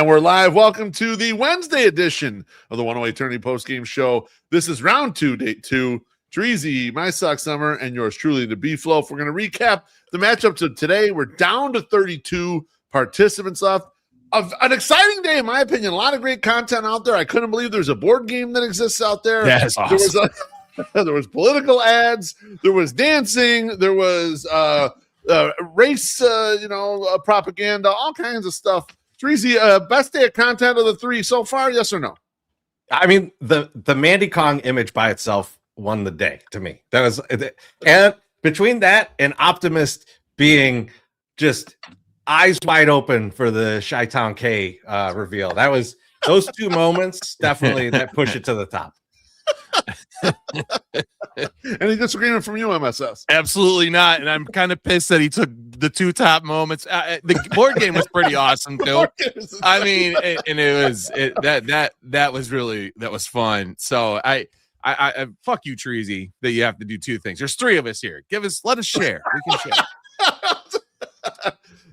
And we're live. Welcome to the Wednesday edition of the 108 Tourney Postgame Show. This is round 2, date 2. Dreezy, my sock summer, and yours truly, the B-Flow. We're going to recap the matchups of today. We're down to 32 participants left. An exciting day, in my opinion. A lot of great content out there. I couldn't believe there's a board game that exists out there. That is awesome. There was political ads. There was dancing. There was race, propaganda, all kinds of stuff. Dreezy, best day of content of the 3 so far, yes or no? I mean, the Mandy Kong image by itself won the day to me. That was, and between that and Optimist being just eyes wide open for the Chi-Town K reveal, that was those 2 moments definitely that push it to the top. Any disagreement from you, MSS? Absolutely not. And I'm kind of pissed that he took the 2 top moments. The board game was pretty awesome too. I mean, that was fun. So I fuck you, Treasy, that you have to do 2 things. There's 3 of us here. Let us share. We can share.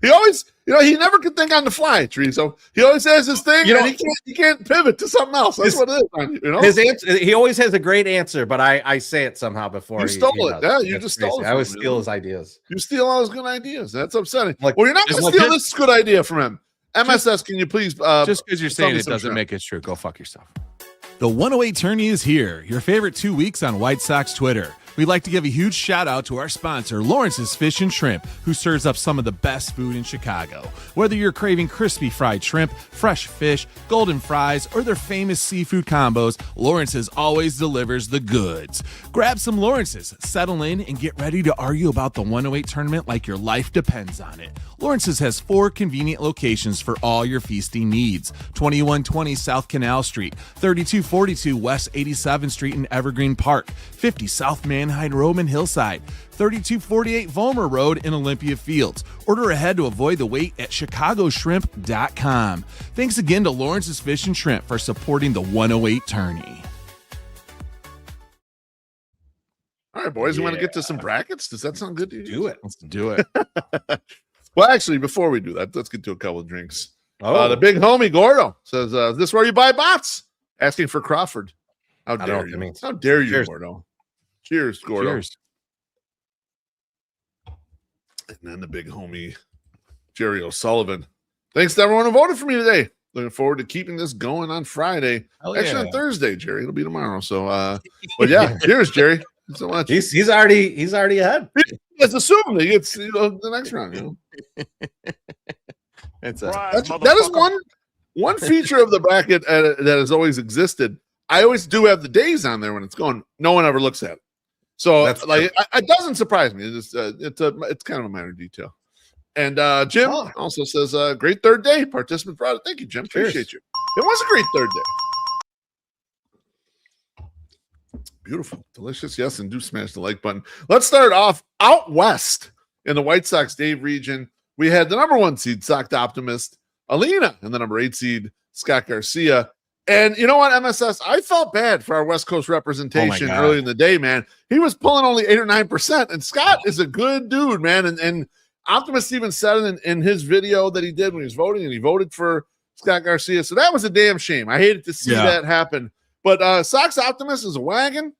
He always, he never could think on the fly, Tree. So he always has his thing, and he can't pivot to something else. That's what it is. His answer, he always has a great answer, but I say it somehow before. You stole it. Yeah, you just stole it. I always steal his ideas. You steal all his good ideas. That's upsetting. Well, you're not going to steal this good idea from him. MSS, can you please? Just because you're saying it doesn't make it true. Go fuck yourself. The 108 Tourney is here, your favorite 2 weeks on White Sox Twitter. We'd like to give a huge shout out to our sponsor, Lawrence's Fish and Shrimp, who serves up some of the best food in Chicago. Whether you're craving crispy fried shrimp, fresh fish, golden fries, or their famous seafood combos, Lawrence's always delivers the goods. Grab some Lawrence's, settle in, and get ready to argue about the 108 tournament like your life depends on it. Lawrence's has 4 convenient locations for all your feasting needs. 2120 South Canal Street, 3242 West 87th Street in Evergreen Park, 50 South Manheim Road in Hillside, 3248 Vollmer Road in Olympia Fields. Order ahead to avoid the wait at chicagoshrimp.com. Thanks again to Lawrence's Fish and Shrimp for supporting the 108 Tourney. All right, boys, we want to get to some brackets? Does that sound good to you? Do it. Let's do it. Well, actually, before we do that, let's get to a couple of drinks. The big homie Gordo says, "Is this where you buy bots?" Asking for Crawford. How dare you? How dare you, Gordo? Cheers, Gordo. Cheers. And then the big homie Jerry O'Sullivan. Thanks to everyone who voted for me today. Looking forward to keeping this going on Friday. Actually, on Thursday, Jerry. It'll be tomorrow. So, but yeah, cheers, Jerry. So much. He's already ahead. Let's assume he gets the next round. That is one feature of the bracket that has always existed. I always do have the days on there when it's going. No one ever looks at it, so it doesn't surprise me. It's kind of a minor detail. And Jim also says, "Great third day, participant brought it." Thank you, Jim. Appreciate you. It was a great third day. Beautiful, delicious, yes, and do smash the like button. Let's start off out west in the White Sox Dave region. We had the number 1 seed, Socked Optimist, Alina, and the number 8 seed, Scott Garcia. And you know what, MSS? I felt bad for our West Coast representation early in the day, man. He was pulling only 8 or 9%, and Scott is a good dude, man. And Optimist even said it in his video that he did when he was voting, and he voted for Scott Garcia. So that was a damn shame. I hated to see that happen. But Sox Optimist is a wagon.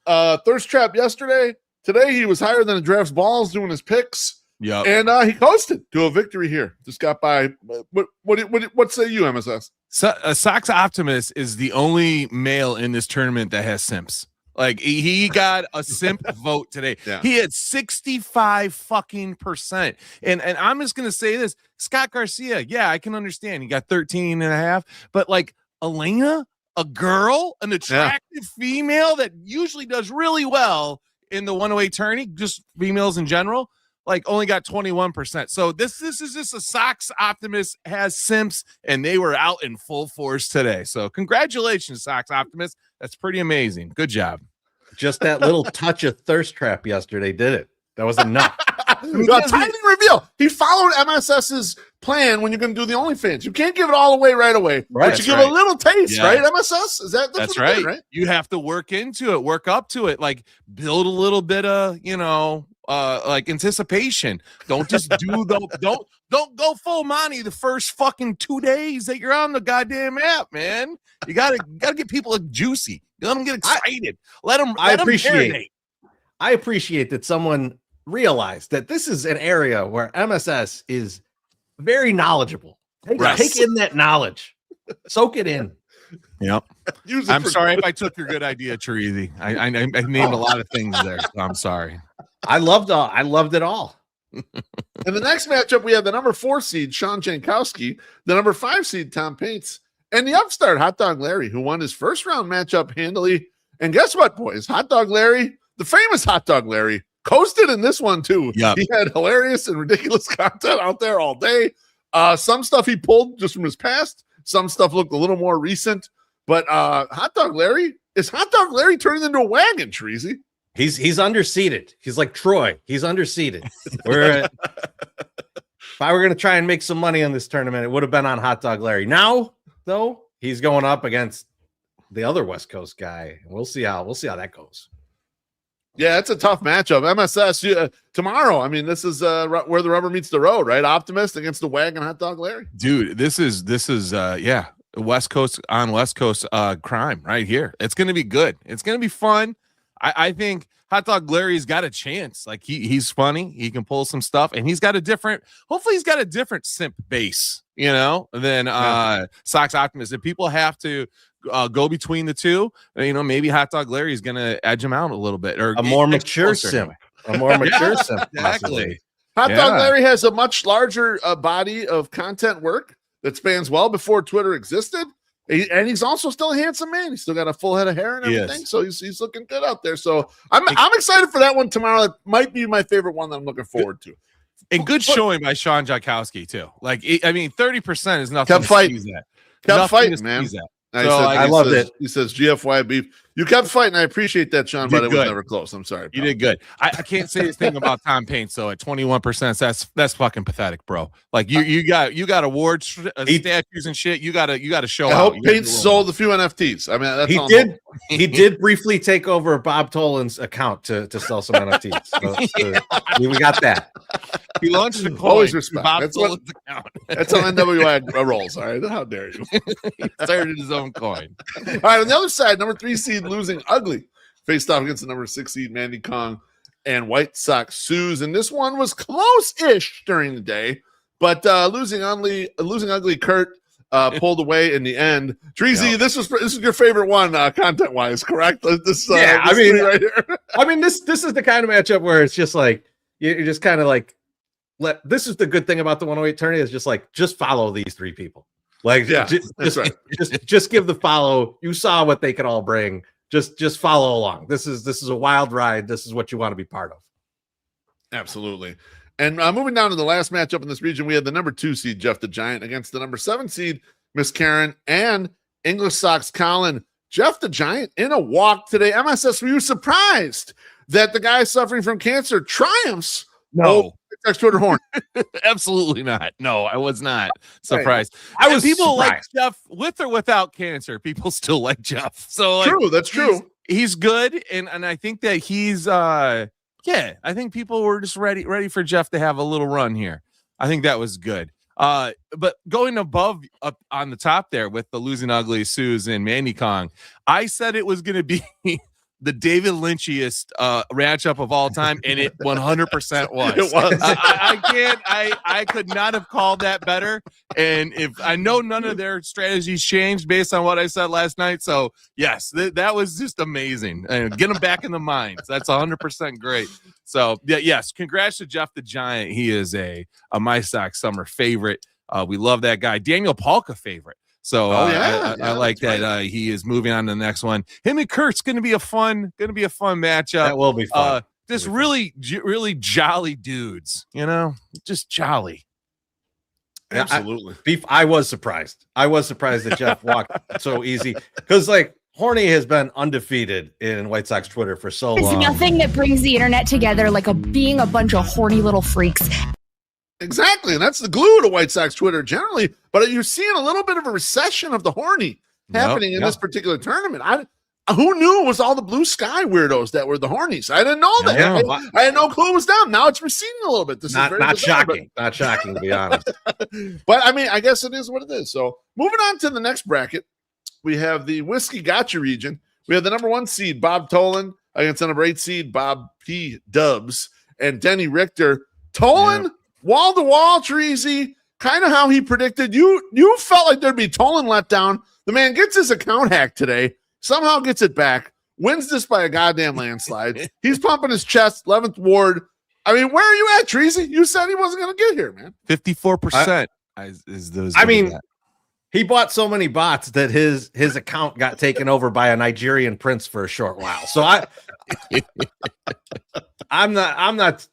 Thirst Trap yesterday. Today he was higher than the draft's balls doing his picks. Yeah, and he coasted to a victory here. Just got by. What say you, MSS? Sox Optimist is the only male in this tournament that has simps. Like he got a simp vote today. Yeah. He had 65% and I'm just gonna say this: Scott Garcia. Yeah, I can understand. He got 13.5, but like Elena, a girl, an attractive female that usually does really well in the 108 tourney, just females in general, like only got 21%. So this is just a Sox Optimist has simps, and they were out in full force today. So congratulations, Sox Optimist. That's pretty amazing. Good job. Just that little touch of Thirst Trap yesterday did it. That was enough. Timing reveal. He followed MSS's plan when you're going to do the OnlyFans. You can't give it all away right away, but you give a little taste, right? MSS? That's right. You have to work into it, work up to it, like build a little bit of, like anticipation. Don't just do the don't go full Monty the first fucking 2 days that you're on the goddamn app, man. You gotta get people juicy. Let them get excited. Let them marinate. I appreciate that someone realized that this is an area where MSS is very knowledgeable. Take in that knowledge, soak it in. Yep. I'm sorry if I took your good idea, Cherezy. I named a lot of things there, so I'm sorry. I loved it all. In the next matchup, we have the number 4 seed, Sean Jankowski, the number 5 seed, Tom Paints, and the upstart, Hot Dog Larry, who won his first round matchup handily. And guess what, boys? Hot Dog Larry, the famous Hot Dog Larry, coasted in this one, too. Yep. He had hilarious and ridiculous content out there all day. Some stuff he pulled just from his past. Some stuff looked a little more recent. But Hot Dog Larry, is Hot Dog Larry turning into a wagon, Treasy? He's underseated. He's like Troy. He's underseated. If I were going to try and make some money on this tournament, it would have been on Hot Dog Larry. Now, though, he's going up against the other West Coast guy. We'll see how that goes. Yeah, it's a tough matchup. MSS tomorrow. I mean, this is where the rubber meets the road, right? Optimist against the wagon Hot Dog Larry. Dude, this is West Coast on West Coast crime right here. It's gonna be good. It's gonna be fun. I think Hot Dog Larry's got a chance. Like he's funny. He can pull some stuff, and hopefully he's got a different simp base, than Sox Optimist. If people have to go between the two, maybe Hot Dog Larry is gonna edge him out a little bit, or a more mature simp. A more mature simp. Exactly. Hot Dog Larry has a much larger body of content work that spans well before Twitter existed. And he's also still a handsome man. He's still got a full head of hair and everything. So he's looking good out there. So I'm excited for that one tomorrow. It might be my favorite one that I'm looking forward to. And good showing by Sean Jankowski too. 30% is nothing. Kept fighting. Kept fighting, man. I loved it. He says GFY beef. You kept fighting. I appreciate that, Sean, but it was never close. I'm sorry. You did good. I can't say this thing about Tom Paints though. At 21%, that's fucking pathetic, bro. Like you got awards, statues and shit. You got to show. I hope Paints sold a few NFTs. I mean, that's he did. He did briefly take over Bob Tolan's account to sell some NFTs. So we got that. He launched a coin. Always respect. Bob That's Tolan's account. That's how NWI rolls. All right, how dare you? He started his own coin. All right, on the other side, number 3 seed Losing Ugly faced off against the number 6 seed Mandy Kong and White Sox Suze, and this one was close-ish during the day, but Losing Ugly Kurt pulled away in the end. Treasy, this is your favorite one content-wise, correct? This right here. I mean, this is the kind of matchup where it's just like you're just kind of like this is the good thing about the 108 tourney is just follow these 3 people. Just give the follow. You saw what they could all bring. Just follow along. This is a wild ride. This is what you want to be part of. Absolutely. And moving down to the last matchup in this region, we had the number 2 seed Jeff the Giant against the number 7 seed Miss Karen and English Sox Colin. Jeff the Giant in a walk today. MSS, were you surprised that the guy suffering from cancer triumphs? No. Twitter horn. Absolutely not. No, I was not surprised. I was people surprised. like Jeff with or without cancer. People still like Jeff. So true, that's true. He's good, and I think that he's I think people were just ready for Jeff to have a little run here. I think that was good. But going up on the top there with the Losing Ugly Suze and Mandy Kong, I said it was going to be the David Lynchiest matchup of all time, and it 100% was. It was. I could not have called that better. And if I know none of their strategies changed based on what I said last night, so yes, that was just amazing. And get them back in the minds. That's 100% great. So yes, congrats to Jeff the Giant. He is a My Sox Summer favorite. We love that guy. Daniel Palka favorite. So I like that he is moving on to the next one. Him and Kurt's going to be a fun matchup. That will be fun. Just really jolly dudes, just jolly. Absolutely. I was surprised. That Jeff walked so easy because Horny has been undefeated in White Sox Twitter for so long. There's nothing that brings the internet together like being a bunch of horny little freaks. Exactly, and that's the glue to White Sox Twitter generally. But you're seeing a little bit of a recession of the horny happening in this particular tournament. who knew it was all the Blue Sky weirdos that were the hornies? I didn't know that. Yeah. I had no clue it was them. Now it's receding a little bit. This is Not very bizarre, shocking. Not shocking, to be honest. But I mean, I guess it is what it is. So moving on to the next bracket, we have the Whiskey Gotcha region. We have the number 1 seed, Bob Tolan, against the number 8 seed, Bob P. Dubs, and Denny Richter. Tolan, wall to wall, Treasy, kind of how he predicted. You felt like there'd be Tolan let down. The man gets his account hacked today, somehow gets it back, wins this by a goddamn landslide. He's pumping his chest, 11th ward. I mean, where are you at, Treasy? You said he wasn't going to get here, man. 54% is those. I mean, he bought so many bots that his account got taken over by a Nigerian prince for a short while. So I'm not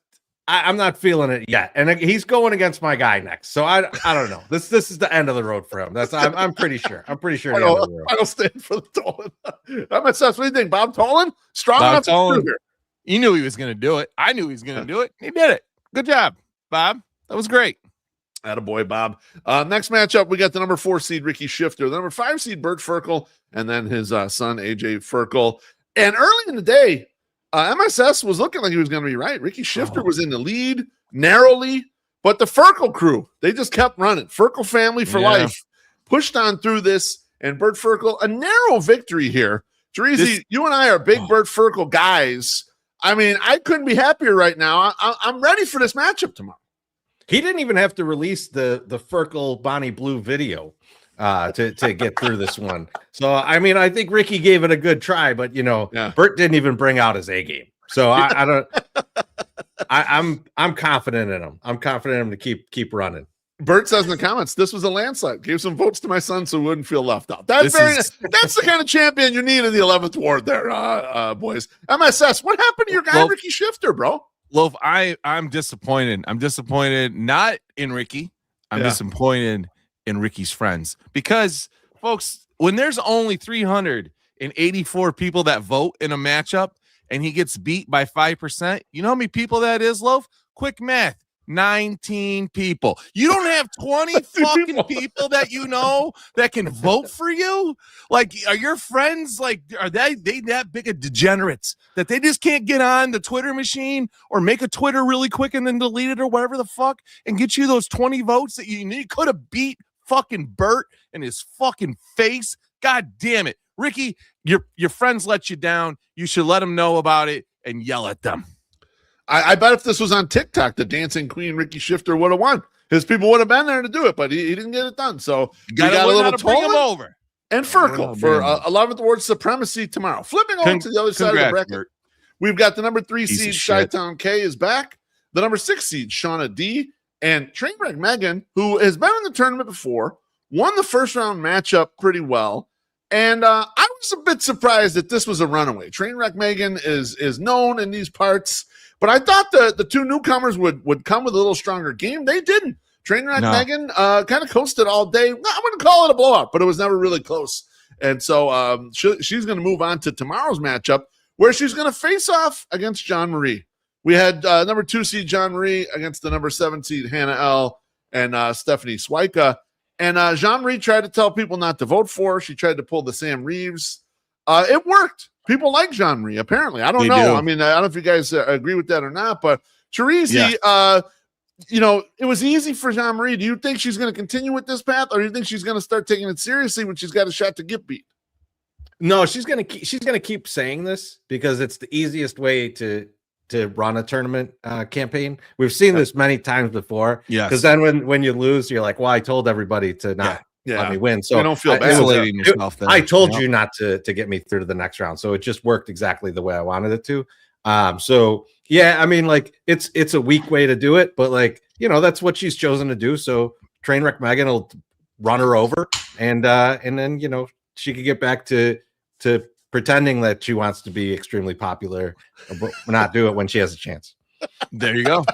feeling it yet. And he's going against my guy next. So I don't know. This is the end of the road for him. I'm pretty sure. I'm pretty sure. I'll stand for the Tolan. What do you think, Bob Tolan? Strong Bob enough to Tolan. prove here. You knew he was going to do it. I knew he was going to do it. He did it. Good job, Bob. That was great. Attaboy, Bob. Next matchup, we got the number 4 seed, Ricky Shifter, the number 5 seed, Bert Ferkel, and then his son, AJ Ferkel. And early in the day, MSS was looking like he was going to be right. Ricky Shifter was in the lead narrowly, but the Ferkel crew, they just kept running. Ferkel family for life pushed on through this, and Bert Ferkel, a narrow victory here. Terezi, you and I are big Bert Ferkel guys. I mean, I couldn't be happier right now. I'm ready for this matchup tomorrow. He didn't even have to release the Ferkel Bonnie Blue video to get through this one. So I mean, I think Ricky gave it a good try, but Bert didn't even bring out his A game. So I don't. I'm confident in him. I'm confident in him to keep running. Bert says in the comments, this was a landslide. Gave some votes to my son so he wouldn't feel left out. That's the kind of champion you need in the 11th ward there, boys. MSS, what happened to your guy, Ricky Shifter, bro? Loaf, I'm disappointed. I'm disappointed not in Ricky. I'm disappointed in Ricky's friends. Because, folks, when there's only 384 people that vote in a matchup and he gets beat by 5%, you know how many people that is, Loaf? Quick math. 19 people. You don't have 20 fucking people that you know that can vote for you? Like, are your friends are they that big of degenerates that they just can't get on the Twitter machine or make a Twitter really quick and then delete it or whatever the fuck and get you those 20 votes that you could have beat fucking Bert in his fucking face? God damn it. Ricky, your friends let you down. You should let them know about it and yell at them. I bet if this was on TikTok, the dancing queen Ricky Shifter would have won. His people would have been there to do it, but he didn't get it done. So you got a little bring him over. And Ferkel for 11th ward supremacy tomorrow. Flipping over to the other side of the bracket, Bert. We've got the number 3 Piece seed of shit. Chi-Town K is back. The number 6 seed Shauna D and Trainwreck Megan, who has been in the tournament before, won the first round matchup pretty well. And I was a bit surprised that this was a runaway. Trainwreck Megan is known in these parts. But I thought the two newcomers would come with a little stronger game. They didn't. Trainwreck Megan kind of coasted all day. I wouldn't call it a blowout, but it was never really close. And so she's going to move on to tomorrow's matchup, where she's going to face off against John Marie. We had number 2 seed John Marie against the number 7 seed Hannah L. and Stephanie Swyka. And Jean Marie tried to tell people not to vote for her. She tried to pull the Sam Reeves. It worked. People like Jean Marie, apparently. I don't know. I mean, I don't know if you guys agree with that or not, but Terezi, it was easy for Jean Marie. Do you think she's going to continue with this path, or do you think she's going to start taking it seriously when she's got a shot to get beat? No, she's going to keep saying this because it's the easiest way to run a tournament campaign. We've seen this many times before. Yeah. Because then when you lose, you're like, well, I told everybody to not let me win. So you don't feel bad isolating yourself. I told you not to get me through to the next round. So it just worked exactly the way I wanted it to. So yeah, I mean, like it's a weak way to do it, but that's what she's chosen to do. So Trainwreck Megan will run her over and then she could get back to pretending that she wants to be extremely popular, but not do it when she has a chance. There you go.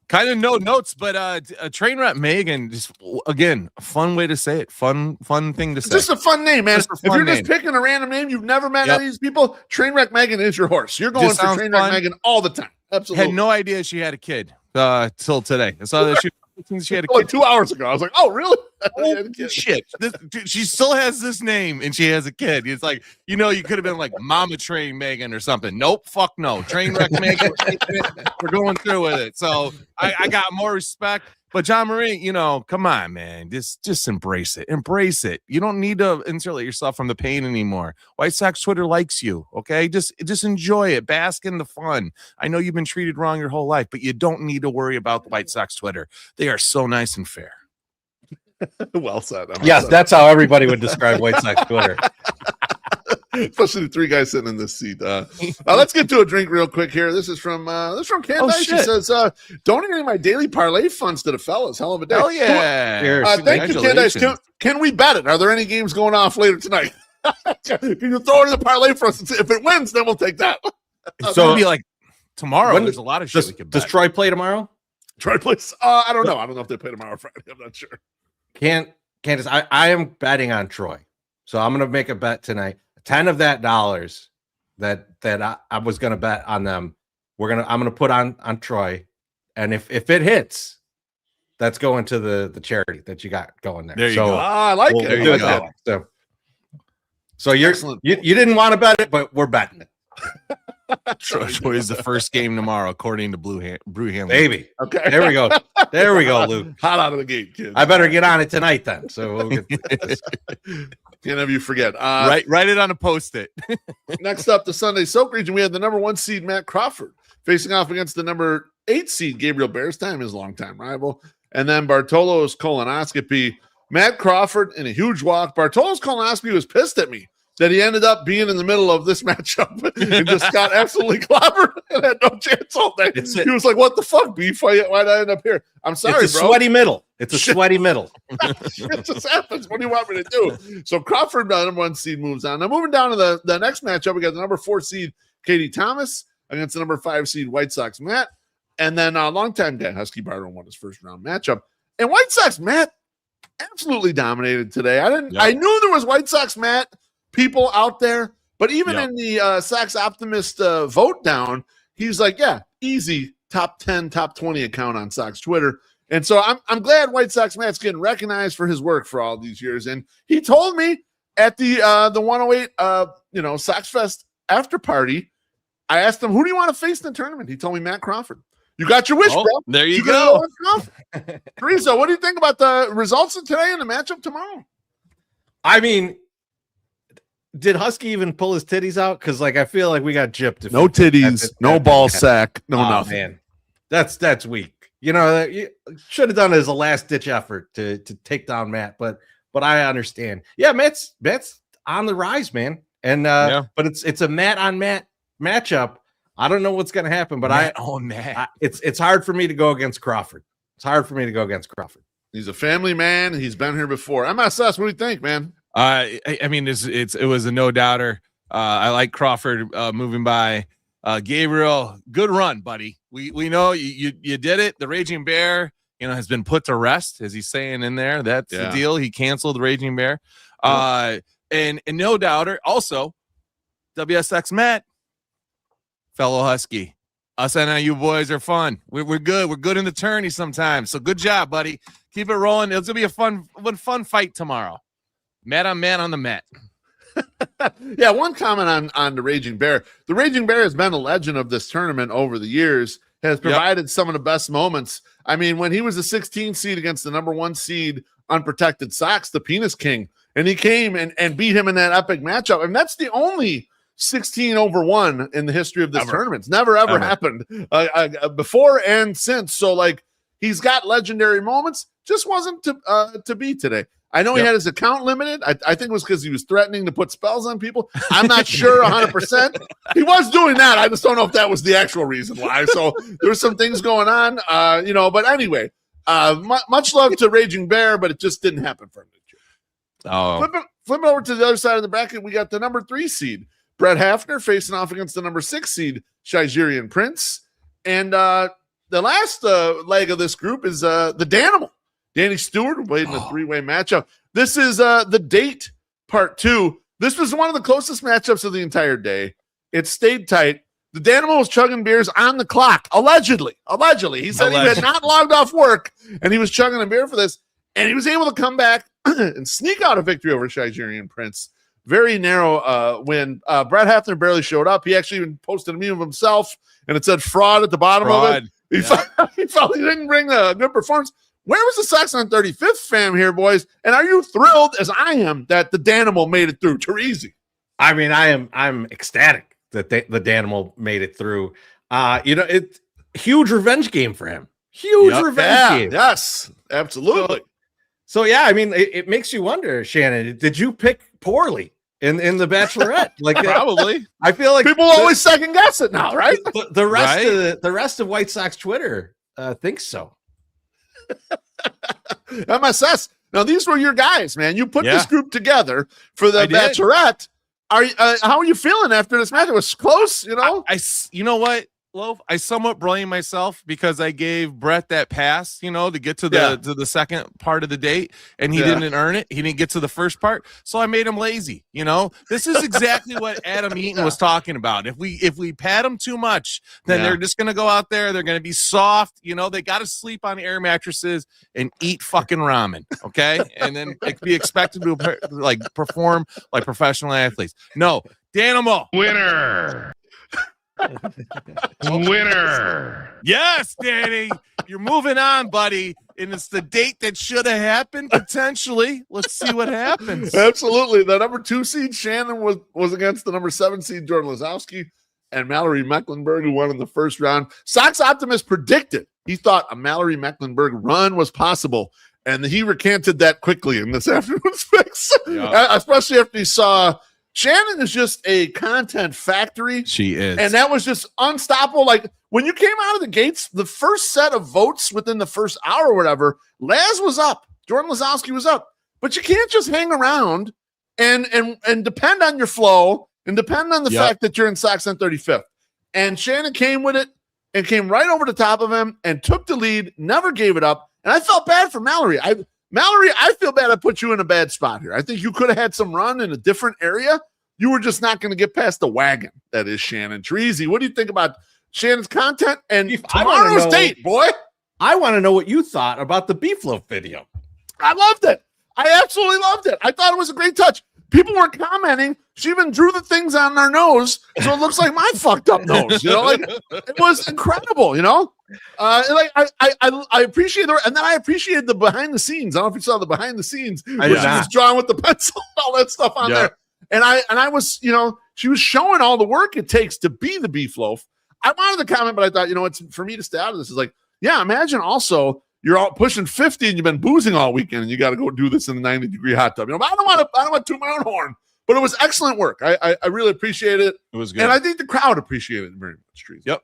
Kind of no notes, but Trainwreck Megan, just again, a fun way to say it. Fun thing to say. Just a fun name, man. If you're just picking a random name, you've never met any of these people, Trainwreck Megan is your horse. You're going for Trainwreck Megan all the time. Absolutely. Had no idea she had a kid till today. I saw that she since she had a like kid. 2 hours ago. I was like, oh, really? Holy shit. She still has this name and she has a kid. It's like, you could have been like Mama Train Megan or something. Nope, fuck no. Trainwreck Megan, we're going through with it. So I got more respect. But John Marie, come on, man. Just embrace it. Embrace it. You don't need to insulate yourself from the pain anymore. White Sox Twitter likes you, okay? Just enjoy it. Bask in the fun. I know you've been treated wrong your whole life, but you don't need to worry about the White Sox Twitter. They are so nice and fair. Well said. Yes, that's how everybody would describe White Sox Twitter. Especially the three guys sitting in this seat. Let's get to a drink real quick here. This is from Candice. She says, donating my daily parlay funds to the fellas. Hell of a day. Hell yeah. Thank you, Candice. Can we bet it? Are there any games going off later tonight? Can you throw it in the parlay for us? If it wins, then we'll take that. So it'll be like tomorrow. There's a lot of shit we can bet. Does Troy play tomorrow? Troy plays. I don't know. I don't know if they play tomorrow or Friday. I'm not sure. Candace, I am betting on Troy. So I'm going to make a bet tonight. 10 of that dollars that I was going to bet on them, I'm going to put on Troy. And if it hits, that's going to the charity that you got going there. There you go. I like it. There you go. So you didn't want to bet it, but we're betting it. Troy is the first game tomorrow, according to Brew Handler. Baby. Okay. There we go. There we go, Luke. Hot out of the gate, kids. I better get on it tonight then. So we'll get this. Can't have you forget. Write it on a Post-it. Next up, the Sunday Soak region, we had the number 1 seed, Matt Crawford, facing off against the number 8 seed, Gabriel Bearstime, his longtime rival. And then Bartolo's colonoscopy. Matt Crawford in a huge walk. Bartolo's colonoscopy was pissed at me that he ended up being in the middle of this matchup and just got absolutely clobbered and had no chance all day. He was like, what the fuck, beef? Why'd I end up here? I'm sorry, it's a bro. Sweaty middle. It's a sweaty middle. It just happens. What do you want me to do? So Crawford, the number 1 seed, moves on. Now moving down to the next matchup, we got the number 4 seed, Katie Thomas, against the number 5 seed, White Sox Matt. And then longtime guy, Husky Barton, won his first round matchup. And White Sox Matt absolutely dominated today. I knew there was White Sox Matt people out there, but even in the Sox Optimist vote down, he's like, yeah, easy top 10, top 20 account on Sox Twitter. And so I'm glad White Sox Matt's getting recognized for his work for all these years. And he told me at the 108 Sox Fest after party, I asked him, who do you want to face in the tournament? He told me Matt Crawford. You got your wish, bro. There you go. Teresa, what do you think about the results of today and the matchup tomorrow? I mean, did Husky even pull his titties out? Because I feel like we got gypped. No titties, no ball sack, no nothing. Man, that's weak. You should have done it as a last ditch effort to take down Matt. But I understand. Yeah, Matt's on the rise, man. And but it's a Matt on Matt matchup. I don't know what's going to happen, but it's hard for me to go against Crawford. It's hard for me to go against Crawford. He's a family man. He's been here before. MSS, what do you think, man? I mean, it was a no doubter. I like Crawford moving by. Gabriel, good run, buddy. We know you did it. The Raging Bear, has been put to rest, as he's saying in there. That's the deal. He canceled the Raging Bear. And no doubter. Also, WSX Matt, fellow Husky. Us NIU boys are fun. We're good. We're good in the tourney sometimes. So good job, buddy. Keep it rolling. It's gonna be a fun fight tomorrow. Matt on the mat. Yeah, one comment on the Raging Bear. The Raging Bear has been a legend of this tournament over the years, has provided some of the best moments. I mean, when he was a 16 seed against the number 1 seed unprotected Sox, the Penis King, and he came and beat him in that epic matchup. And that's the only 16-1 in the history of this tournament. It's never happened before and since. So he's got legendary moments, just wasn't to be today. I know he had his account limited. I think it was because he was threatening to put spells on people. I'm not sure 100%. He was doing that. I just don't know if that was the actual reason why. So there's some things going on, but anyway, much love to Raging Bear, but it just didn't happen for him. Flipping over to the other side of the bracket, we got the number 3 seed, Brett Hafner, facing off against the number 6 seed, Shigerian Prince. And the last leg of this group is the Danimal. Danny Stewart played in a 3-way matchup. This is the date part 2. This was one of the closest matchups of the entire day. It stayed tight. The Danimal was chugging beers on the clock, allegedly. He said he had not logged off work, and he was chugging a beer for this, and he was able to come back and sneak out a victory over Shigerian Prince. Very narrow win. Brett Hafner barely showed up. He actually even posted a meme of himself, and it said fraud at the bottom of it. He felt he didn't bring a good performance. Where was the Sox on 35th fam here, boys? And are you thrilled, as I am, that the Danimal made it through? Teresi. I mean, I'm ecstatic that the Danimal made it through. It's huge revenge game for him. Huge revenge game. Yes, absolutely. So yeah, I mean, it makes you wonder, Shannon, did you pick poorly in the Bachelorette? Like Probably. I feel like people always second guess it now, right? The rest of White Sox Twitter thinks so. MSS. Now these were your guys, man. You put this group together for the Bachelorette. How are you feeling after this match? It was close, you know. You know what, Loaf? I somewhat blame myself because I gave Brett that pass, to get to the second part of the date, and he didn't earn it. He didn't get to the first part, so I made him lazy. This is exactly what Adam Eaton was talking about. If we pat them too much, then they're just gonna go out there. They're gonna be soft. They got to sleep on air mattresses and eat fucking ramen. Okay, and then be expected to perform like professional athletes. No, Danimal Winner. Yes, Danny, you're moving on, buddy, and it's the date that should have happened potentially. Let's see what happens. Absolutely. The number 2 seed Shannon was against the number 7 seed Jordan Lazowski and Mallory Mecklenburg, who won in the first round. Sox Optimist predicted he thought a Mallory Mecklenburg run was possible, and he recanted that quickly in this afternoon's fix, especially after he saw Shannon is just a content factory. She is. And that was just unstoppable. Like when you came out of the gates, the first set of votes within the first hour or whatever, Laz was up. Jordan Lazowski was up. But you can't just hang around and depend on your flow and depend on the fact that you're in Sox on 35th. And Shannon came with it and came right over the top of him and took the lead, never gave it up. And I felt bad for Mallory. Mallory, I feel bad I put you in a bad spot here. I think you could have had some run in a different area. You were just not going to get past the wagon. That is Shannon. Treasy, what do you think about Shannon's content and tomorrow's date, boy? I want to know what you thought about the Beef Loaf video. I loved it. I absolutely loved it. I thought it was a great touch. People were commenting. She even drew the things on their nose, so it looks like my fucked up nose. It was incredible. I appreciate the, and then I appreciated the behind the scenes. I don't know if you saw the behind the scenes. She was drawing with the pencil, all that stuff on there. And I was, she was showing all the work it takes to be the Beef Loaf. I wanted to comment, but I thought, it's for me to stay out of this is like, imagine also you're all pushing 50 and you've been boozing all weekend and you got to go do this in the 90-degree hot tub. But I don't want to toot my own horn, but it was excellent work. I really appreciate it. It was good. And I think the crowd appreciated it very much. Trees. Yep.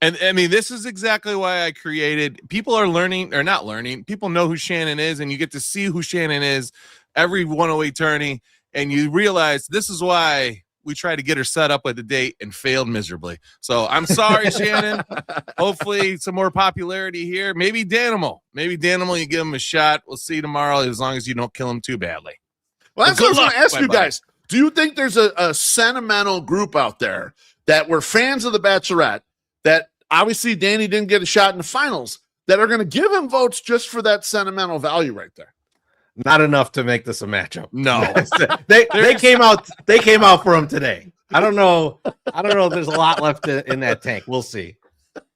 And I mean, this is exactly why I created. People are learning or not learning. People know who Shannon is, and you get to see who Shannon is every 108 tourney. And you realize this is why we tried to get her set up with a date and failed miserably. So I'm sorry, Shannon. Hopefully some more popularity here. Maybe Danimal. You give him a shot. We'll see tomorrow as long as you don't kill him too badly. Well, that's what I was going to ask you guys. Do you think there's a sentimental group out there that were fans of The Bachelorette that obviously Danny didn't get a shot in the finals that are going to give him votes just for that sentimental value right there? Not enough to make this a matchup. No, they came out. They came out for him today. I don't know. If there's a lot left in that tank. We'll see.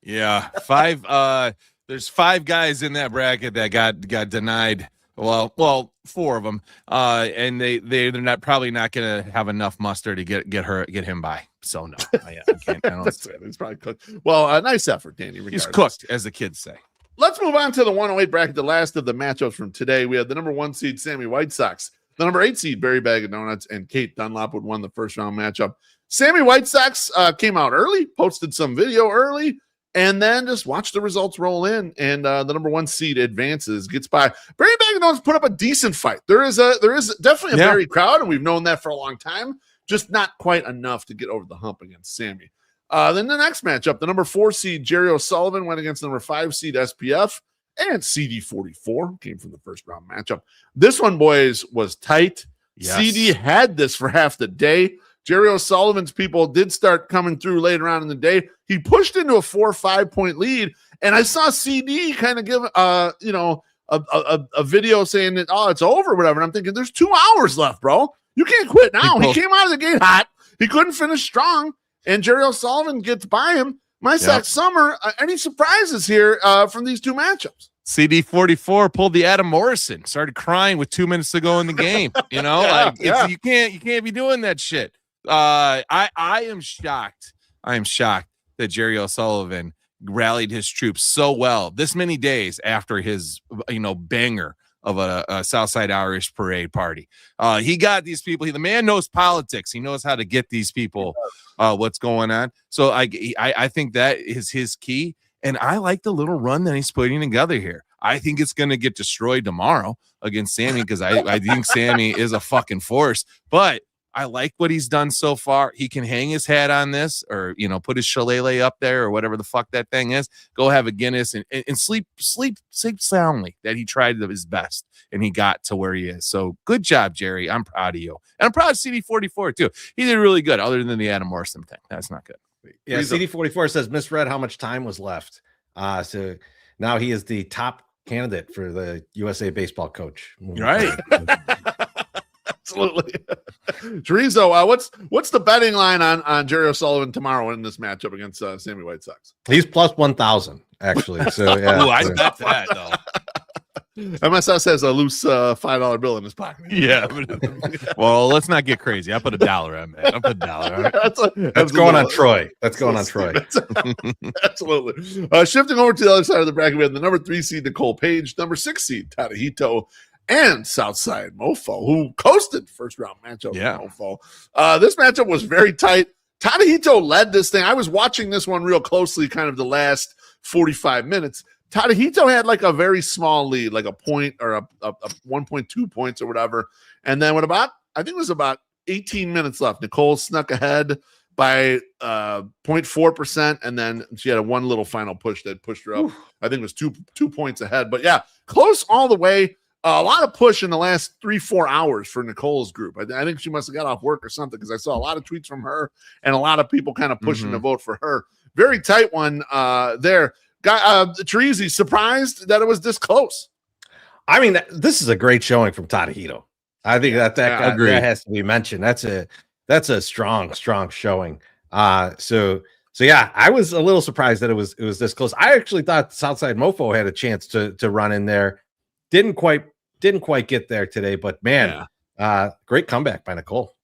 Yeah, 5. There's 5 guys in that bracket that got denied. Well, 4 of them. And they're probably not going to have enough muster to get him by. So no, I don't. It's probably cooked. Well, nice effort, Danny. He's cooked, as the kids say. Let's move on to the 108 bracket, the last of the matchups from today. We had the number 1 seed, Sammy White Sox, the number 8 seed, Barry Bag of Donuts, and Kate Dunlop would won the first round matchup. Sammy White Sox came out early, posted some video early, and then just watched the results roll in. And the number 1 seed advances, gets by. Barry Bag of Donuts put up a decent fight. There is definitely a Barry crowd, and we've known that for a long time, just not quite enough to get over the hump against Sammy. Then the next matchup, the number 4 seed, Jerry O'Sullivan, went against the number 5 seed, SPF, and CD44 came from the first round matchup. This one, boys, was tight. Yes. CD had this for half the day. Jerry O'Sullivan's people did start coming through later on in the day. He pushed into a 4 or 5 point lead, and I saw CD kind of give a video saying that, oh, it's over, whatever. And I'm thinking, there's 2 hours left, bro. You can't quit now. He came out of the gate hot. He couldn't finish strong, and Jerry O'Sullivan gets by him. My Sox Summer, any surprises here from these two matchups? CD44 pulled the Adam Morrison, started crying with 2 minutes to go in the game. You know, you can't be doing that shit. I am shocked. I am shocked that Jerry O'Sullivan rallied his troops so well this many days after his banger of a Southside Irish parade party. He got these people. The man knows politics. He knows how to get these people what's going on. So I think that is his key. And I like the little run that he's putting together here. I think it's going to get destroyed tomorrow against Sammy because I think Sammy is a fucking force. But I like what he's done so far. He can hang his hat on this or, put his shillelagh up there or whatever the fuck that thing is. Go have a Guinness and sleep soundly that he tried his best and he got to where he is. So good job, Jerry. I'm proud of you. And I'm proud of CD44 too. He did really good other than the Adam Morrison thing. That's not good. Yeah, CD44 says misread how much time was left. So now he is the top candidate for the USA baseball coach. Right. Absolutely. Chorizo, what's the betting line on Jerry O'Sullivan tomorrow in this matchup against Sammy White Sox? He's plus 1,000 actually. So yeah. Ooh, I bet that though. MSS has a loose $5 bill in his pocket. Yeah. Well, let's not get crazy. I put $1 on that. I put $1. That's going on Troy. That's going on Troy. Absolutely. Shifting over to the other side of the bracket, we have the number 3 seed Nicole Page, number 6 seed Tadahito, and Southside Mofo, who coasted first round matchup with Mofo. This matchup was very tight. Tadahito led this thing. I was watching this one real closely, kind of the last 45 minutes. Tadahito had like a very small lead, like a point or a 1.2 points or whatever. And then I think it was about 18 minutes left, Nicole snuck ahead by 0.4%. And then she had one little final push that pushed her up. Ooh. I think it was two points ahead. But yeah, close all the way. A lot of push in the last 3-4 hours for Nicole's group. I think she must have got off work or something because I saw a lot of tweets from her and a lot of people kind of pushing to vote for her. Very tight one there. Teresi, surprised that it was this close. I mean, this is a great showing from Tadahito. I think that has to be mentioned. That's a strong showing. So yeah, I was a little surprised that it was this close. I actually thought Southside Mofo had a chance to run in there. Didn't quite get there today, but man, great comeback by Nicole.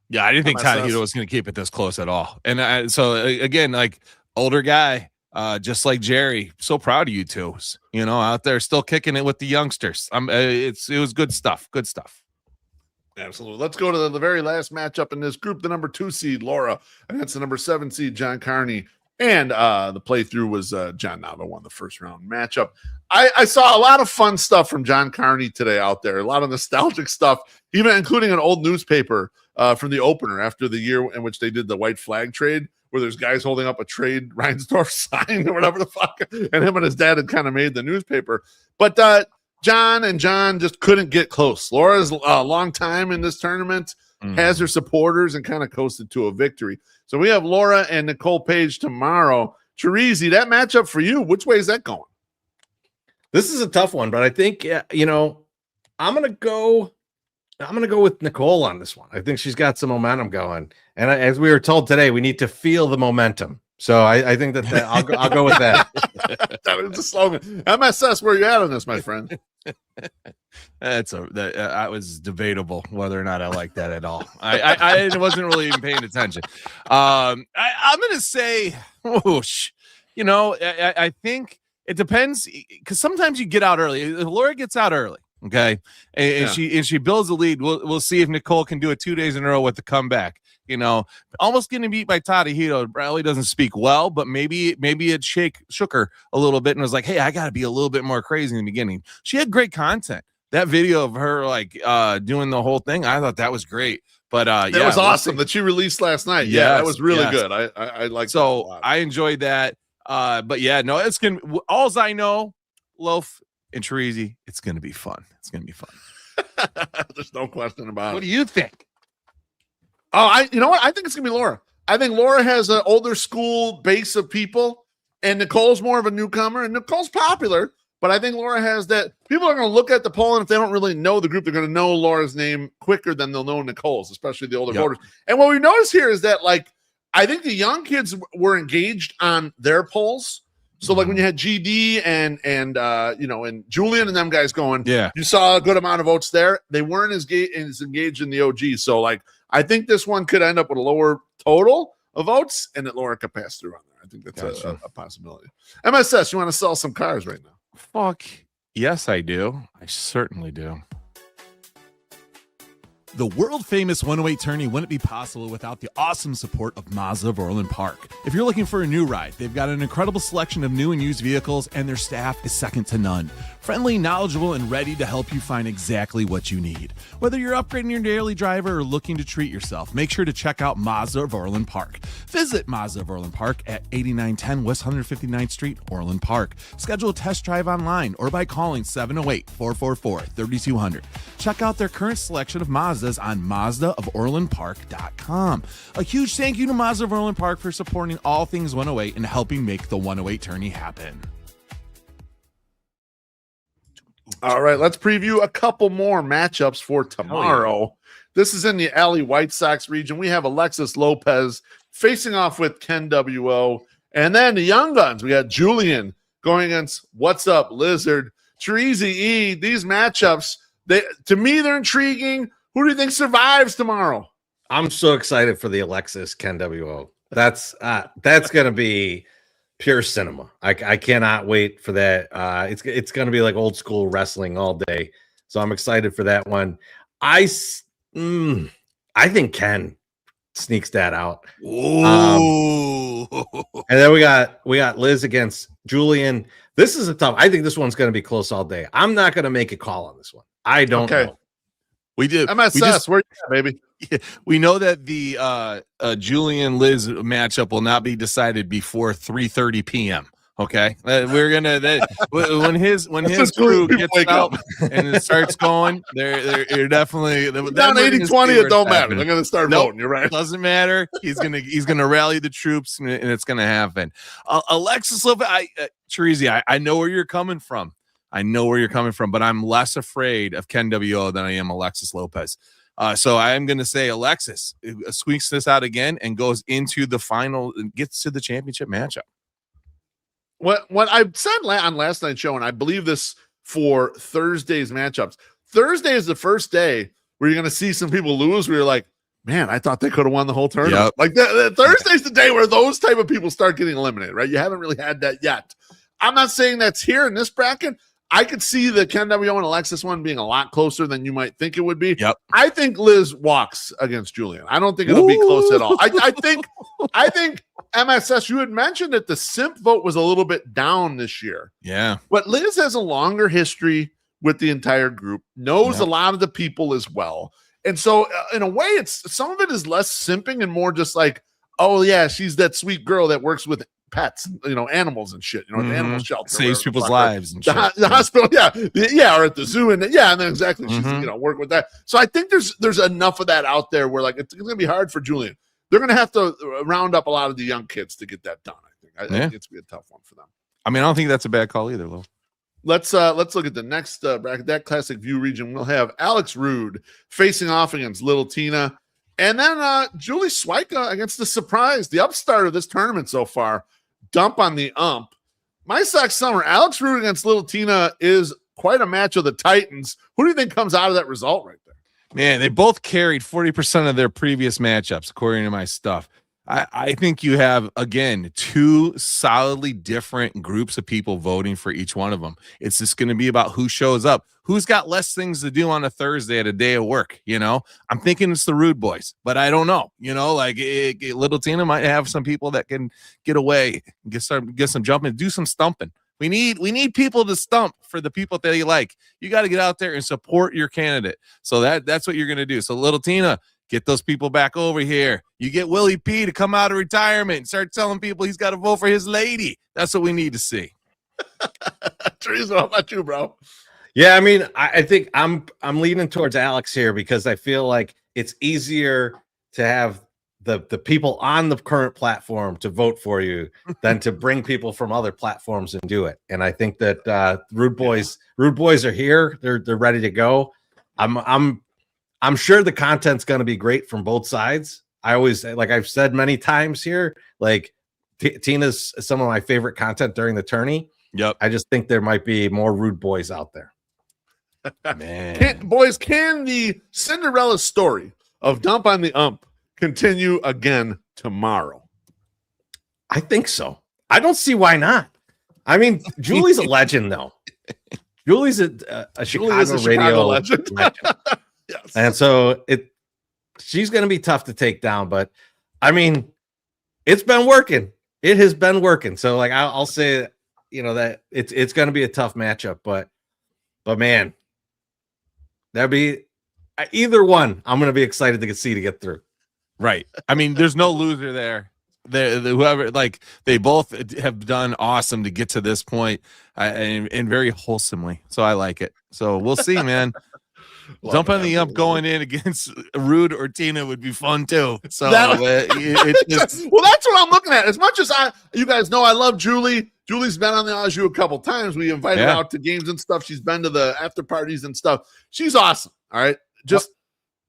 Yeah, I didn't think Tadahito was going to keep it this close at all. And so again, like older guy. Just like Jerry, so proud of you two. Out there still kicking it with the youngsters. It was good stuff. Good stuff. Absolutely. Let's go to the very last matchup in this group. The number 2 seed Laura against the number 7 seed John Carney, and the playthrough was John Nava won the first round matchup. I saw a lot of fun stuff from John Carney today out there. A lot of nostalgic stuff, even including an old newspaper from the opener after the year in which they did the white flag trade, where there's guys holding up a trade Reinsdorf sign or whatever the fuck, and him and his dad had kind of made the newspaper. But John just couldn't get close. Laura's a long time in this tournament, has her supporters, and kind of coasted to a victory. So we have Laura and Nicole Page tomorrow. Teresi, that matchup for you, which way is that going? This is a tough one, but I think, I'm going to go with Nicole on this one. I think she's got some momentum going. And as we were told today, we need to feel the momentum. So I think that I'll go with that. That was the slogan. MSS, where you at on this, my friend? That was debatable whether or not I like that at all. I wasn't really even paying attention. I'm going to say, whoosh. I think it depends because sometimes you get out early. If Laura gets out early, okay, and she builds a lead. We'll see if Nicole can do it 2 days in a row with the comeback. Almost getting beat by Tadahito. Bradley doesn't speak well, but maybe it shook her a little bit and was like, hey, I got to be a little bit more crazy in the beginning. She had great content. That video of her doing the whole thing, I thought that was great. But that was awesome that she released last night. Yes, yeah, that was really good. I like that a lot. I enjoyed that. But yeah, no, it's gonna. All's I know, Loaf and Teresi, it's gonna be fun. It's gonna be fun. There's no question about it. What do you think? Oh, you know what? I think it's gonna be Laura. I think Laura has an older school base of people, and Nicole's more of a newcomer, and Nicole's popular. But I think Laura has that. People are going to look at the poll, and if they don't really know the group, they're going to know Laura's name quicker than they'll know Nicole's, especially the older voters. And what we notice here is that, like, I think the young kids were engaged on their polls. So, like, when you had GD and Julian and them guys going, you saw a good amount of votes there. They weren't as engaged in the OG. So, like, I think this one could end up with a lower total of votes, and that Laura could pass through on there. I think that's a possibility. MSS, you want to sell some cars right now? Fuck yes, I do. I certainly do. The world-famous 108 tourney wouldn't be possible without the awesome support of Mazda of Orland Park. If you're looking for a new ride, they've got an incredible selection of new and used vehicles, and their staff is second to none. Friendly, knowledgeable, and ready to help you find exactly what you need. Whether you're upgrading your daily driver or looking to treat yourself, make sure to check out Mazda of Orland Park. Visit Mazda of Orland Park at 8910 West 159th Street, Orland Park. Schedule a test drive online or by calling 708-444-3200. Check out their current selection of Mazdas on MazdaofOrlandPark.com. A huge thank you to Mazda of Orland Park for supporting all things 108 and helping make the 108 tourney happen. All right, let's preview a couple more matchups for tomorrow. This is in the Alley White Sox region. We have Alexis Lopez facing off with Ken W.O. And then the Young Guns, we got Julian going against What's Up Lizard. Treasy E, these matchups, to me, they're intriguing. Who do you think survives tomorrow? I'm so excited for the Alexis Ken W.O. That's going to be pure cinema. I cannot wait for that. It's going to be like old school wrestling all day. So I'm excited for that one. I think Ken sneaks that out. Ooh. And then we got Liz against Julian. This is a tough. I think this one's going to be close all day. I'm not going to make a call on this one. I don't know. We do. MSS, where you at, baby? We know that the Julian Liz matchup will not be decided before 3:30 p.m. Okay, we're gonna when his crew gets out and it starts going, they're definitely down 80-20. It don't matter. They're gonna start voting. You're right. Doesn't matter. He's gonna rally the troops and it's gonna happen. Alexis Lopez, Teresi, I know where you're coming from. But I'm less afraid of Ken W.O. than I am Alexis Lopez. So I am going to say Alexis squeaks this out again and goes into the final and gets to the championship matchup. What I said on last night's show, and I believe this for Thursday's matchups. Thursday is the first day where you're going to see some people lose where you're like, man, I thought they could have won the whole tournament. Yep. Like Thursday's the day where those type of people start getting eliminated, right? You haven't really had that yet. I'm not saying that's here in this bracket. I could see the Ken W.O. and Alexis one being a lot closer than you might think it would be. Yep. I think Liz walks against Julian. I don't think it'll be close at all. I think MSS, you had mentioned that the simp vote was a little bit down this year. Yeah. But Liz has a longer history with the entire group, knows a lot of the people as well. And so in a way, it's some of it is less simping and more just like, oh yeah, she's that sweet girl that works with pets, animals and shit, the animal shelter, saves people's lives and shit. The hospital, or at the zoo, and then exactly, she's work with that. So I think there's enough of that out there where like it's gonna be hard for Julian. They're gonna have to round up a lot of the young kids to get that done. I think it's gonna be a tough one for them. I mean, I don't think that's a bad call either, Lou. Let's look at the next bracket. That classic view region. We'll have Alex Rude facing off against Little Tina, and then Julie Swyka against the surprise, the upstart of this tournament so far. Dump on the ump. My Sox Summer, Alex Rude against Little Tina is quite a match of the Titans. Who do you think comes out of that result right there? Man, they both carried 40% of their previous matchups, according to my stuff. I think you have, again, two solidly different groups of people voting for each one of them. It's just going to be about who shows up. Who's got less things to do on a Thursday at a day of work? I'm thinking it's the Rude boys, but I don't know. Little Tina might have some people that can get away, get some jumping, do some stumping. We need people to stump for the people that you like. You got to get out there and support your candidate. So that's what you're going to do. So Little Tina, get those people back over here. You get Willie P to come out of retirement and start telling people he's got to vote for his lady. That's what we need to see. Teresa, how about you, bro? Yeah, I mean, I think I'm leaning towards Alex here because I feel like it's easier to have the people on the current platform to vote for you than to bring people from other platforms and do it. And I think that Rude Boys are here. They're ready to go. I'm sure the content's going to be great from both sides. I always, like I've said many times here, like Tina's some of my favorite content during the tourney. Yep. I just think there might be more Rude Boys out there. Man. Can the Cinderella story of Dump on the Ump continue again tomorrow? I think so. I don't see why not. I mean, Julie's a legend, though. Julie's a Chicago radio legend. Yes. And so she's going to be tough to take down. But, I mean, it's been working. It has been working. So, like, I'll say, that it's going to be a tough matchup. But man, that'd be either one. I'm going to be excited to see to get through. Right. I mean, there's no loser there. Whoever, like, they both have done awesome to get to this point, and very wholesomely. So I like it. So we'll see, man. Dump on the Ump going in against Rude or Tina would be fun too. So well, that's what I'm looking at. As much as you guys know, I love Julie. Julie's been on the Au a couple times. We invited her out to games and stuff. She's been to the after parties and stuff. She's awesome. All right, just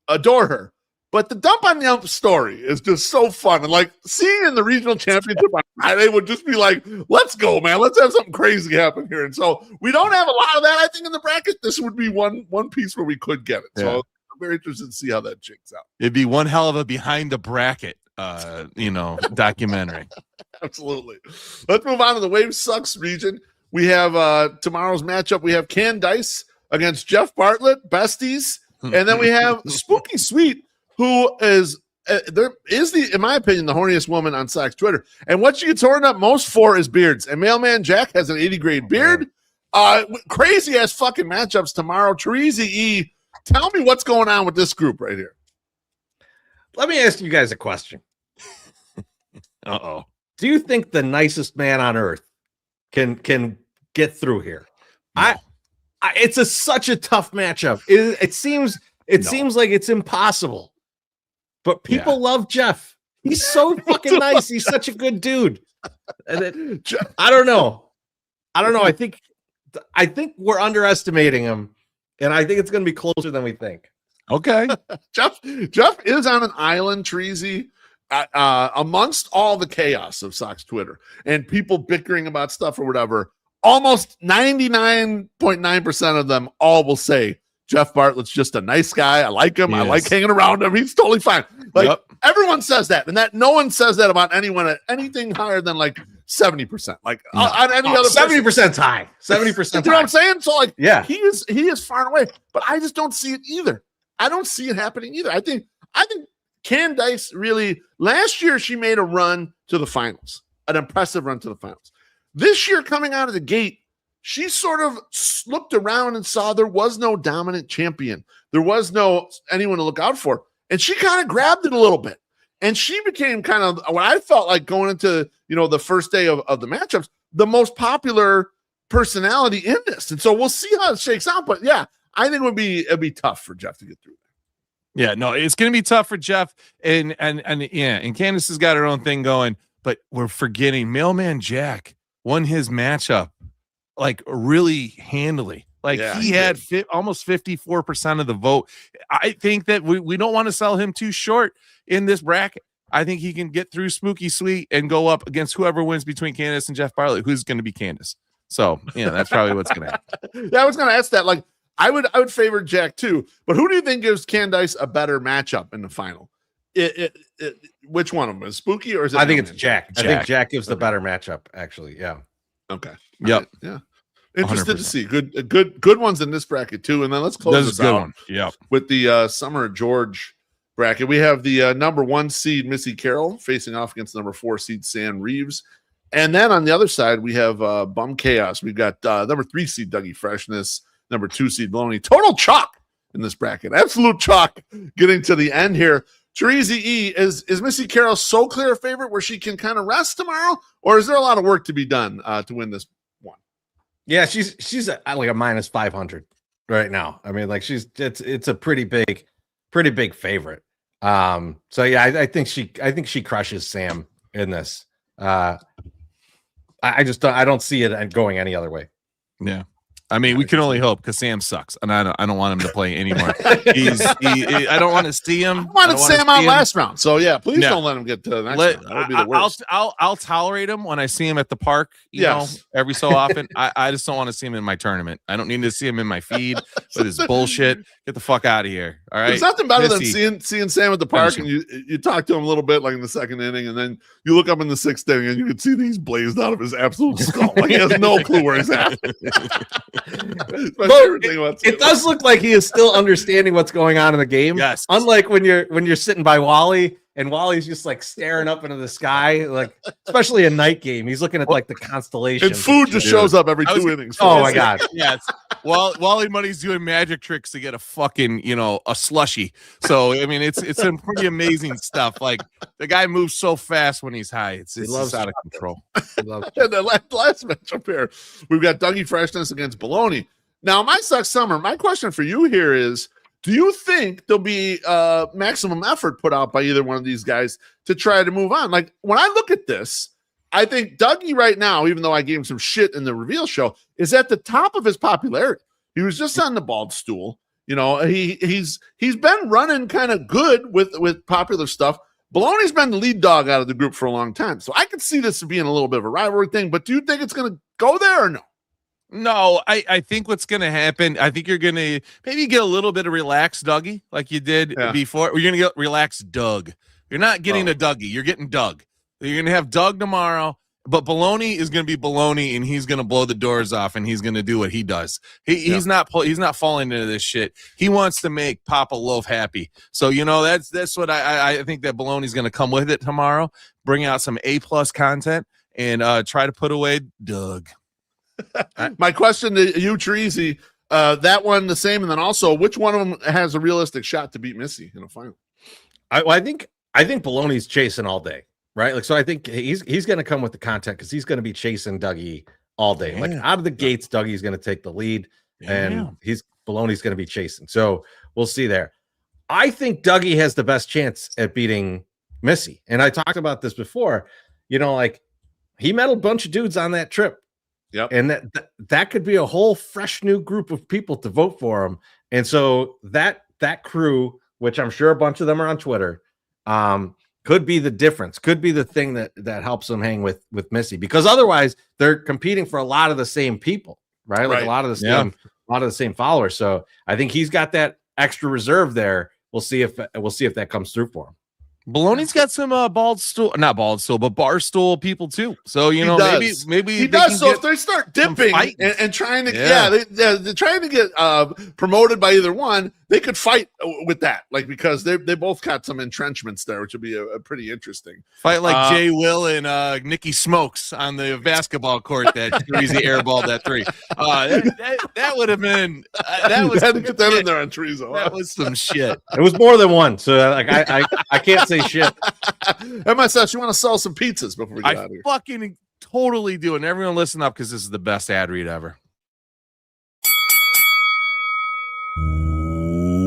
adore her. But the Dump on the Ump story is just so fun. And like seeing in the regional championship, they would just be like, let's go, man. Let's have something crazy happen here. And so we don't have a lot of that, I think, in the bracket. This would be one piece where we could get it. Yeah. So I'm very interested to see how that shakes out. It'd be one hell of a behind the bracket, documentary. Absolutely. Let's move on to the Wave Sucks region. We have tomorrow's matchup. We have Candice against Jeff Bartlett, besties. And then we have Spooky Sweet, who is in my opinion, the horniest woman on Sox Twitter. And what she gets horned up most for is beards. And Mailman Jack has an 80 grade beard. Crazy ass fucking matchups tomorrow. Teresa E, tell me what's going on with this group right here. Let me ask you guys a question. Uh-oh. Do you think the nicest man on earth can get through here? No. It's such a tough matchup. It seems like it's impossible. But people love Jeff. He's so fucking nice. He's such a good dude. And I don't know. I think we're underestimating him, and I think it's going to be closer than we think. Okay. Jeff is on an island, Treasy, amongst all the chaos of Sox Twitter and people bickering about stuff or whatever. Almost 99.9% of them all will say Jeff Bartlett's just a nice guy. I like him. I like hanging around him. He's totally fine. Like everyone says that, and that no one says that about anyone at anything higher than like 70%. Like on any other 70% high. 70%. You know what I'm saying? So like, he is far away, but I just don't see it either. I don't see it happening either. I think Candice really last year she made a run to the finals, an impressive run to the finals. This year, coming out of the gate, she sort of looked around and saw there was no dominant champion. There was no anyone to look out for. And she kind of grabbed it a little bit. And she became kind of what I felt like going into, the first day of the matchups, the most popular personality in this. And so we'll see how it shakes out. But yeah, I think it'd be tough for Jeff to get through. Yeah, no, it's going to be tough for Jeff. And Candice has got her own thing going. But we're forgetting Mailman Jack won his matchup like really handily. Like he had almost 54% of the vote. I think that we don't want to sell him too short in this bracket. I think he can get through Spooky Sweet and go up against whoever wins between Candice and Jeff Bartlett, who's going to be Candice. So, that's probably what's going to happen. Yeah, I was going to ask that. Like, I would favor Jack too, but who do you think gives Candice a better matchup in the final? Which one of them is Spooky or is it? I think it's Jack. I think Jack gives the better matchup. Actually, yeah. Okay. Yep. Yeah. Interested 100%. To see good ones in this bracket too, and then let's close this out with the Summer George bracket. We have the number 1 seed Missy Carroll facing off against the number 4 seed Sam Reeves, and then on the other side we have Bum Chaos. We've got number 3 seed Dougie Freshness, number 2 seed Maloney. Total chalk in this bracket, absolute chalk. Getting to the end here. Teresa E, is Missy Carroll so clear a favorite where she can kind of rest tomorrow, or is there a lot of work to be done to win this one? Yeah, she's like a minus 500 right now. I mean, like it's a pretty big favorite. So yeah, I think she crushes Sam in this. I don't see it going any other way. Yeah. I mean, we can only hope because Sam sucks, and I don't want him to play anymore. I don't want to see him. I wanted Sam out last round, so yeah, please don't let him get to the next round. That would be the worst. I'll tolerate him when I see him at the park, you know, every so often. I just don't want to see him in my tournament. I don't need to see him in my feed with his bullshit. Get the fuck out of here. All right. There's nothing better than seeing Sam at the park and you talk to him a little bit like in the second inning, and then you look up in the sixth inning and you can see that he's blazed out of his absolute skull. Like he has no clue where he's at. It does look like he is still understanding what's going on in the game. Yes. Unlike when you're sitting by Wally and Wally's just like staring up into the sky, like especially a night game. He's looking at like the constellations. And food just shows up every 2 innings. Oh my god. Yes. Wally Money's doing magic tricks to get a fucking, a slushy. So I mean it's some pretty amazing stuff. Like the guy moves so fast when he's high. It's out of control. And the last matchup here, we've got Dougie Freshness against Baloney. Now, my sucks summer. My question for you here is, do you think there'll be maximum effort put out by either one of these guys to try to move on? Like, when I look at this, I think Dougie right now, even though I gave him some shit in the reveal show, is at the top of his popularity. He was just on the bald stool. He's been running kind of good with popular stuff. Baloney's been the lead dog out of the group for a long time. So I could see this being a little bit of a rivalry thing, but do you think it's going to go there or no? No, I think what's going to happen, I think you're going to maybe get a little bit of relaxed Dougie like you did before. You're going to get relaxed Doug. You're not getting a Dougie. You're getting Doug. You're going to have Doug tomorrow, but Baloney is going to be Baloney, and he's going to blow the doors off, and he's going to do what he does. He's not falling into this shit. He wants to make Papa Loaf happy. So, that's what I think that Baloney's going to come with it tomorrow, bring out some A+ content, and try to put away Doug. My question to you, Treasy, that one the same, and then also, which one of them has a realistic shot to beat Missy in a final? I think Baloney's chasing all day, right? Like, so I think he's going to come with the content because he's going to be chasing Dougie all day. Like out of the gates, Dougie's going to take the lead, and Baloney's going to be chasing. So we'll see there. I think Dougie has the best chance at beating Missy, and I talked about this before. Like he met a bunch of dudes on that trip. Yep. And that could be a whole fresh new group of people to vote for him. And so that crew, which I'm sure a bunch of them are on Twitter, could be the difference, could be the thing that helps them hang with Missy, because otherwise they're competing for a lot of the same people, right? Like a lot of the same followers. So I think he's got that extra reserve there. We'll see if that comes through for him. Baloney's got some not bald stool, but bar stool people too. So maybe he does. So if they start dipping and trying to, they're trying to get promoted by either one, they could fight with that, like because they both got some entrenchments there, which would be a pretty interesting fight, like Jay Will and Nikki Smokes on the basketball court that Treasy airballed that three. That would have been that was had to get that in there on Treaso. That was some shit. It was more than one, so like I can't say shit. MSS, you want to sell some pizzas before we get out of here? Fucking totally do. And everyone listen up because this is the best ad read ever.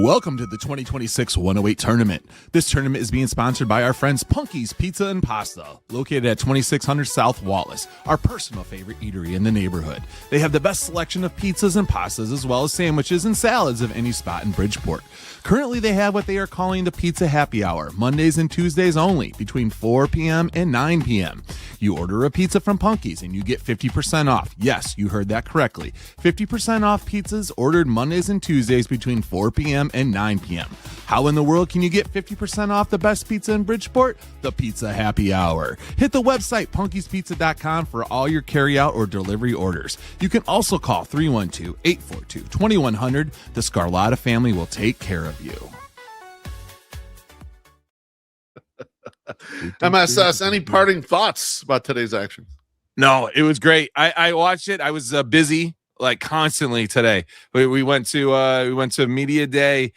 Welcome to the 2026 108 tournament. This tournament is being sponsored by our friends Punky's Pizza and Pasta, located at 2600 South Wallace, our personal favorite eatery in the neighborhood. They have the best selection of pizzas and pastas, as well as sandwiches and salads of any spot in Bridgeport. Currently, they have what they are calling the Pizza Happy Hour, Mondays and Tuesdays only, between 4 p.m. and 9 p.m. You order a pizza from Punky's and you get 50% off. Yes, you heard that correctly. 50% off pizzas ordered Mondays and Tuesdays between 4 p.m. and 9 p.m. How in the world can you get 50% off the best pizza in Bridgeport? The Pizza Happy Hour. Hit the website punkyspizza.com for all your carryout or delivery orders. You can also call 312-842-2100. The Scarlotta family will take care of you. MSS, any parting thoughts about today's action? No, it was great. I watched it. I was busy like constantly today. We went to media day.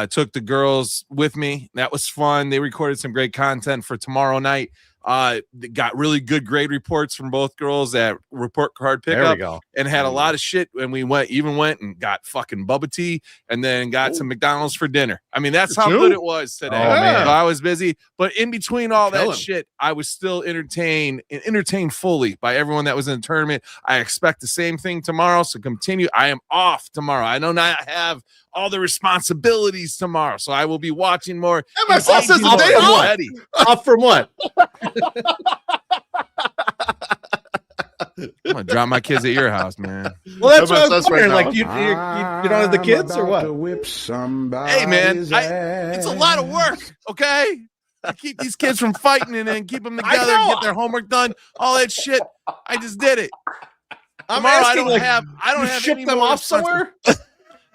Took the girls with me. That was fun. They recorded some great content for tomorrow night. Got really good grade reports from both girls at report card There we pickup, go. and had a lot of shit. And we went and got fucking bubba tea, and then got some McDonald's for dinner. I mean, that's how good it was today. Oh, man. So I was busy, but in between all that Killing. shit, I was still entertained fully by everyone that was in the tournament. I expect the same thing tomorrow, so continue. I am off tomorrow. I do not have all the responsibilities tomorrow, so I will be watching more. MSL says engaging day more off. already. Off from what? I'm gonna drop my kids at your house, man. Well, that's what I was MSS right wondering. now. Like, you don't have the kids or what? Hey, man, it's a lot of work. Okay, I keep these kids from fighting and then keep them together and get their homework done. All that shit. I just did it. I'm Tomorrow, asking, I don't you have ship any them more off somewhere?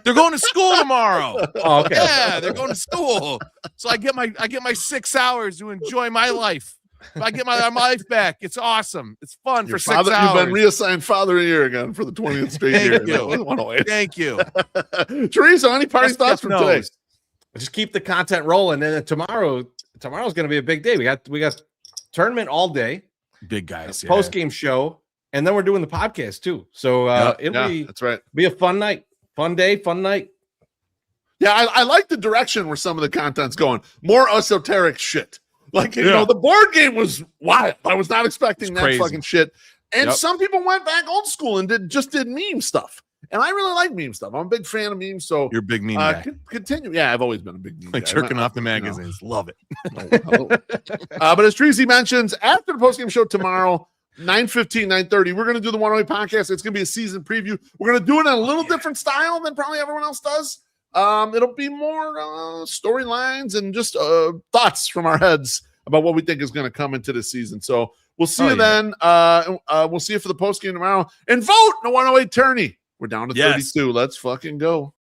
They're going to school tomorrow. Oh, okay. Yeah, they're going to school. So I get my 6 hours to enjoy my life. If I get my life back, it's awesome. It's fun Your for 6 father, hours. you've been reassigned father of the year again for the 20th straight Thank year. you. Thank you. Teresa, any party thoughts from today? Just keep the content rolling, and then tomorrow's going to be a big day. We got tournament all day, Big guys. Yeah. post game show, and then we're doing the podcast too. So it'll That's right. be a fun night, fun day, fun night. Yeah, I like the direction where some of the content's going. More esoteric shit. Like, you know, the board game was wild. I was not expecting that crazy. fucking shit. And Yep. some people went back old school and did meme stuff. And I really like meme stuff. I'm a big fan of memes. So You're a big meme guy. continue. Yeah, I've always been a big meme Like guy. jerking off the You know. magazines. Love it. But as Tracy mentions, after the postgame show tomorrow, 9:15, 9:30, we're going to do the 108 podcast. It's going to be a season preview. We're going to do it in a little different style than probably everyone else does. It'll be more storylines and just thoughts from our heads about what we think is going to come into the season. So we'll see you then. We'll see you for the postgame tomorrow. And vote in the 108 tourney. We're down to 32. Let's fucking go.